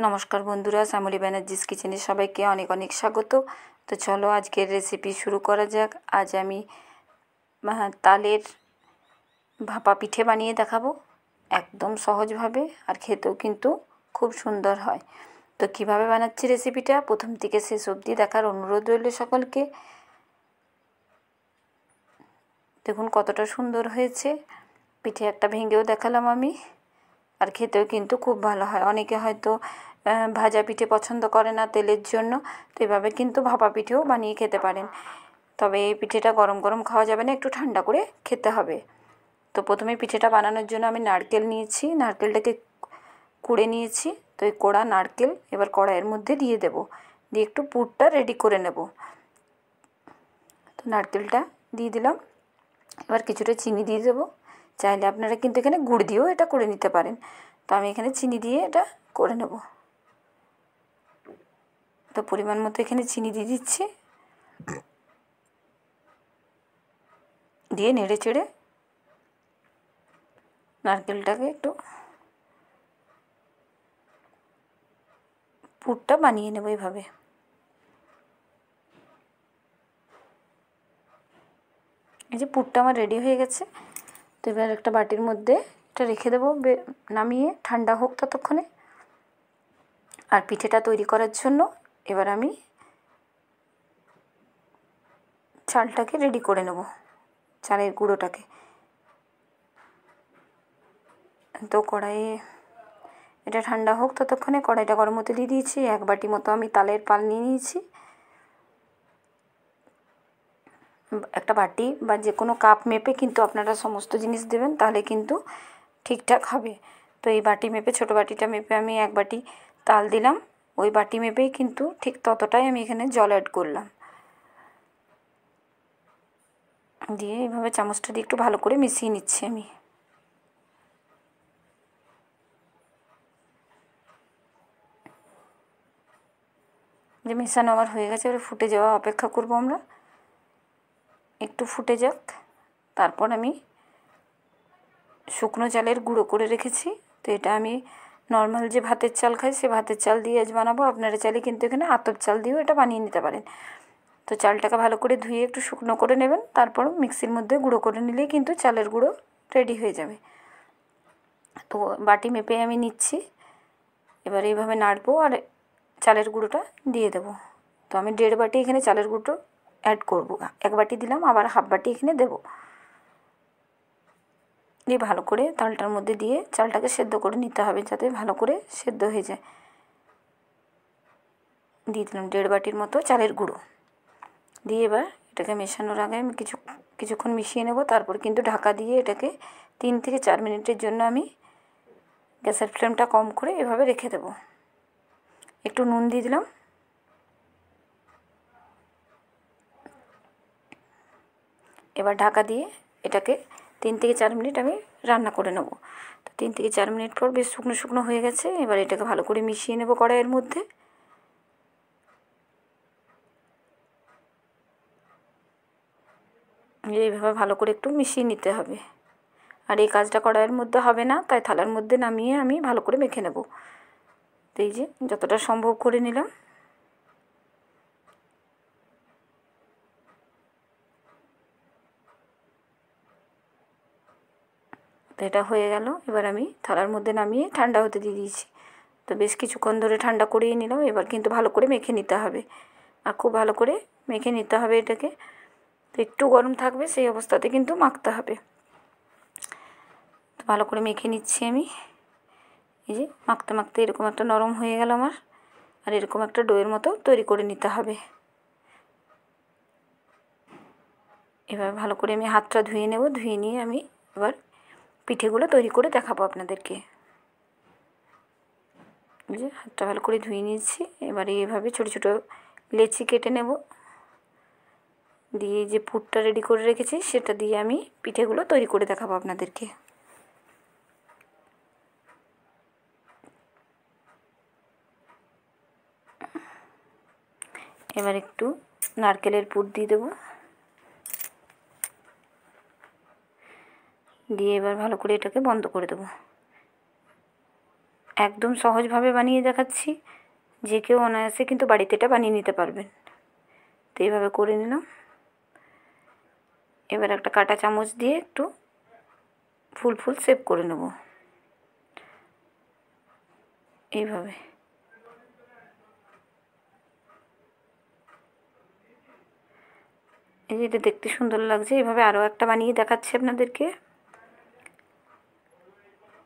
নমস্কার বন্ধুরা, শ্যামলী ব্যানার্জিস কিচেনে সবাইকে অনেক অনেক স্বাগত। তো চলো আজকের রেসিপি শুরু করা যাক। আজ আমি তালের ভাপা পিঠে বানিয়ে দেখাবো, একদম সহজভাবে, আর খেতেও কিন্তু খুব সুন্দর হয়। তো কিভাবে বানাচ্ছি রেসিপিটা প্রথম থেকে শেষ অবধি দেখার অনুরোধ রইল সকলকে। দেখুন কতটা সুন্দর হয়েছে। পিঠে একটা ভেঙেও দেখালাম আমি, আর খেতেও কিন্তু খুব ভালো হয়। অনেকে হয়তো ভাজা পিঠে পছন্দ করে না তেলের জন্য, তো এভাবে কিন্তু ভাপা পিঠেও বানিয়ে খেতে পারেন। তবে এই পিঠেটা গরম গরম খাওয়া যাবে না, একটু ঠান্ডা করে খেতে হবে। তো প্রথমে পিঠেটা বানানোর জন্য আমি নারকেল নিয়েছি, নারকেলটাকে কুড়ে নিয়েছি। তো এই কোড়া নারকেল এবার কড়াইয়ের মধ্যে দিয়ে দেব, দিয়ে একটু পুরটা রেডি করে নেব। তো নারকেলটা দিয়ে দিলাম, এবার কিছুটা চিনি দিয়ে দেবো। চাইলে আপনারা কিন্তু এখানে গুড় দিয়েও এটা করে নিতে পারেন, তো আমি এখানে চিনি দিয়ে এটা করে নেব। তো পরিমাণ মতো এখানে চিনি দিয়ে দিচ্ছি, দিয়ে নেড়ে চেড়ে নারকেলটাকে একটু পুরটা বানিয়ে নেব এভাবে। এই যে পুরটা আমার রেডি হয়ে গেছে। তো এবার একটা বাটির মধ্যে এটা রেখে দেবো, নামিয়ে ঠান্ডা হোক ততক্ষণে। আর পিঠেটা তৈরি করার জন্য এবার আমি চালটাকে রেডি করে নেব, চালের গুঁড়োটাকে। তো কড়াইয়ে এটা ঠান্ডা হোক ততক্ষণে, কড়াইটা গরম হতে দিয়ে দিয়েছি। এক বাটি মতো আমি তালের পাল নিয়ে নিয়েছি। একটা বাটি বা যে কোনো কাপ মেপে কিন্তু আপনারা সমস্ত জিনিস দেবেন, তাহলে কিন্তু ঠিকঠাক হবে। তো এই বাটি মেপে, ছোটো বাটিটা মেপে আমি এক বাটি তাল দিলাম। ওই বাটি মেপেই কিন্তু ঠিক ততটাই আমি এখানে জল অ্যাড করলাম। দিয়ে এইভাবে চামচটা দিয়ে একটু ভালো করে মিশিয়ে নিচ্ছি আমি। যে মেশানো আমার হয়ে গেছে, এবার ফুটে যাওয়া অপেক্ষা করব আমরা, একটু ফুটে যাক। তারপর আমি শুকনো চালের গুঁড়ো করে রেখেছি। তো এটা আমি নর্মাল যে ভাতের চাল খাই, সে ভাতের চাল দিয়ে আজ বানাবো। আপনারা চাইলে কিন্তু এখানে আতপ চাল দিয়েও এটা বানিয়ে নিতে পারেন। তো চালটাকে ভালো করে ধুয়ে একটু শুকনো করে নেবেন, তারপর মিক্সির মধ্যে গুঁড়ো করে নিলেই কিন্তু চালের গুঁড়ো রেডি হয়ে যাবে। তো বাটি মেপে আমি নিচ্ছি, এবার এইভাবে নাড়বো আর চালের গুঁড়োটা দিয়ে দেবো। তো আমি 1.5 বাটি এখানে চালের গুঁড়ো অ্যাড করবো। এক বাটি দিলাম, আবার হাফ বাটি এখানে দেবো। দিয়ে ভালো করে তালটার মধ্যে দিয়ে চালটাকে সেদ্ধ করে নিতে হবে, যাতে ভালো করে সেদ্ধ হয়ে যায়। দিয়ে দিলাম 1.5 বাটির মতো চালের গুঁড়ো। দিয়ে এবার এটাকে মেশানোর আগে আমি কিছুক্ষণ মিশিয়ে নেব। তারপর কিন্তু ঢাকা দিয়ে এটাকে 3 থেকে 4 মিনিটের জন্য আমি গ্যাসের ফ্লেমটা কম করে এভাবে রেখে দেব। একটু নুন দিয়ে দিলাম। এবার ঢাকা দিয়ে এটাকে 3 থেকে 4 মিনিট আমি রান্না করে নেব। তো 3 থেকে 4 মিনিট পর বেশ শুকনো শুকনো হয়ে গেছে। এবার এটাকে ভালো করে মিশিয়ে নেব কড়াইয়ের মধ্যে। এইভাবে ভালো করে একটু মিশিয়ে নিতে হবে। আর এই কাজটা কড়াইয়ের মধ্যে হবে না, তাই থালার মধ্যে নামিয়ে আমি ভালো করে মেখে নেব। তো এই যে যতটা সম্ভব করে নিলাম। তো এটা হয়ে গেল। এবার আমি থালার মধ্যে নামিয়ে ঠান্ডা হতে দিয়ে দিয়েছি। তো বেশ কিছুক্ষণ ধরে ঠান্ডা করিয়ে নিলাম। এবার কিন্তু ভালো করে মেখে নিতে হবে, আর খুব ভালো করে মেখে নিতে হবে এটাকে। তো একটু গরম থাকবে, সেই অবস্থাতে কিন্তু মাখতে হবে। তো ভালো করে মেখে নিচ্ছি আমি। এই যে মাখতে মাখতে এরকম একটা নরম হয়ে গেল আমার, আর এরকম একটা ডোয়ের মতো তৈরি করে নিতে হবে। এবার ভালো করে আমি হাতটা ধুয়ে নেব, ধুয়ে নিয়ে আমি এবার পিঠেগুলো তৈরি করে দেখাবো আপনাদেরকে। এই যে হাতটা ভালো করে ধুয়ে নিয়েছি। এবারে এইভাবে ছোটো ছোটো লেচি কেটে নেব, দিয়ে যে পুরটা রেডি করে রেখেছি সেটা দিয়ে আমি পিঠেগুলো তৈরি করে দেখাবো আপনাদেরকে। এবার একটু নারকেলের পুর দিয়ে দেবো, দিয়ে এবার ভালো করে এটাকে বন্ধ করে দেবো। একদম সহজভাবে বানিয়ে দেখাচ্ছি, যে কেউ অনায়াসে কিন্তু বাড়িতে এটা বানিয়ে নিতে পারবেন। তো এইভাবে করে নিলাম। এবার একটা কাঁটা চামচ দিয়ে একটু ফুল ফুল শেপ করে নেব এইভাবে। এই যে এটা দেখতে সুন্দর লাগছে। এইভাবে আরও একটা বানিয়ে দেখাচ্ছি আপনাদেরকে।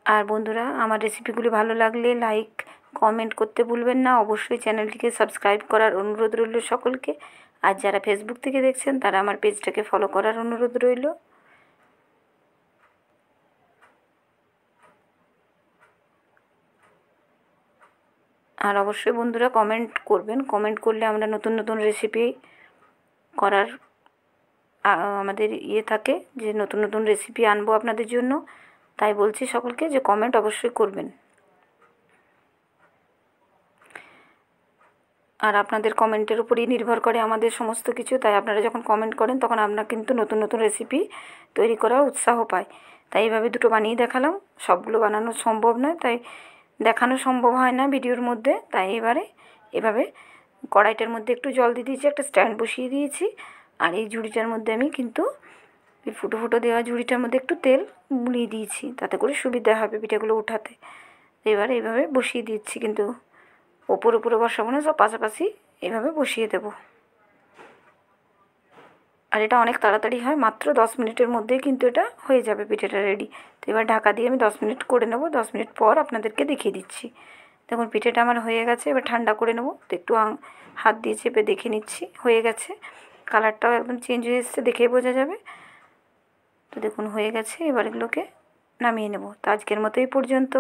আর বন্ধুরা, আমার রেসিপিগুলি ভালো লাগলে লাইক কমেন্ট করতে ভুলবেন না। অবশ্যই চ্যানেলটিকে সাবস্ক্রাইব করার অনুরোধ রইল সকলকে। আর যারা ফেসবুক থেকে দেখছেন তারা আমার পেজটাকে ফলো করার অনুরোধ রইল। আর অবশ্যই বন্ধুরা কমেন্ট করবেন। কমেন্ট করলে আমরা নতুন নতুন রেসিপি করার আমাদের থাকে, যে নতুন নতুন রেসিপি আনবো আপনাদের জন্য। তাই বলছি সকলকে যে কমেন্ট অবশ্যই করবেন। আর আপনাদের কমেন্টের উপরেই নির্ভর করে আমাদের সমস্ত কিছু। তাই আপনারা যখন কমেন্ট করেন তখন আমরা কিন্তু নতুন নতুন রেসিপি তৈরি করার উৎসাহ পাই। তাই এইভাবে দুটো বানিয়ে দেখালাম। সবগুলো বানানো সম্ভব নয়, তাই দেখানো সম্ভব হয় না ভিডিওর মধ্যে। তাই এভাবে কড়াইটার মধ্যে একটু জল দিয়ে দিয়েছি, একটা স্ট্যান্ড বসিয়ে দিয়েছি। আর এই ঝুড়িটার মধ্যে আমি কিন্তু এই ফুটো ফুটো দেওয়া ঝুড়িটার মধ্যে একটু তেল বুলিয়ে দিয়েছি, তাতে করে সুবিধা হবে পিঠেগুলো উঠাতে। এবার এইভাবে বসিয়ে দিচ্ছি, কিন্তু ওপরে বসাবো না, সব পাশাপাশি এভাবে বসিয়ে দেব। আর এটা অনেক তাড়াতাড়ি হয়, মাত্র 10 মিনিটের মধ্যেই কিন্তু এটা হয়ে যাবে পিঠেটা রেডি। তো এবার ঢাকা দিয়ে আমি 10 মিনিট করে নেব। 10 মিনিট পর আপনাদেরকে দেখিয়ে দিচ্ছি। দেখুন পিঠেটা আমার হয়ে গেছে। এবার ঠান্ডা করে নেব। তো একটু হাত দিয়ে চেপে দেখে নিচ্ছি, হয়ে গেছে। কালারটাও একদম চেঞ্জ হয়ে এসছে, দেখেই বোঝা যাবে। তো দেখুন হয়ে গেছে। এবার এগুলোকে নামিয়ে নেব। তো আজকের মতো এই পর্যন্ত।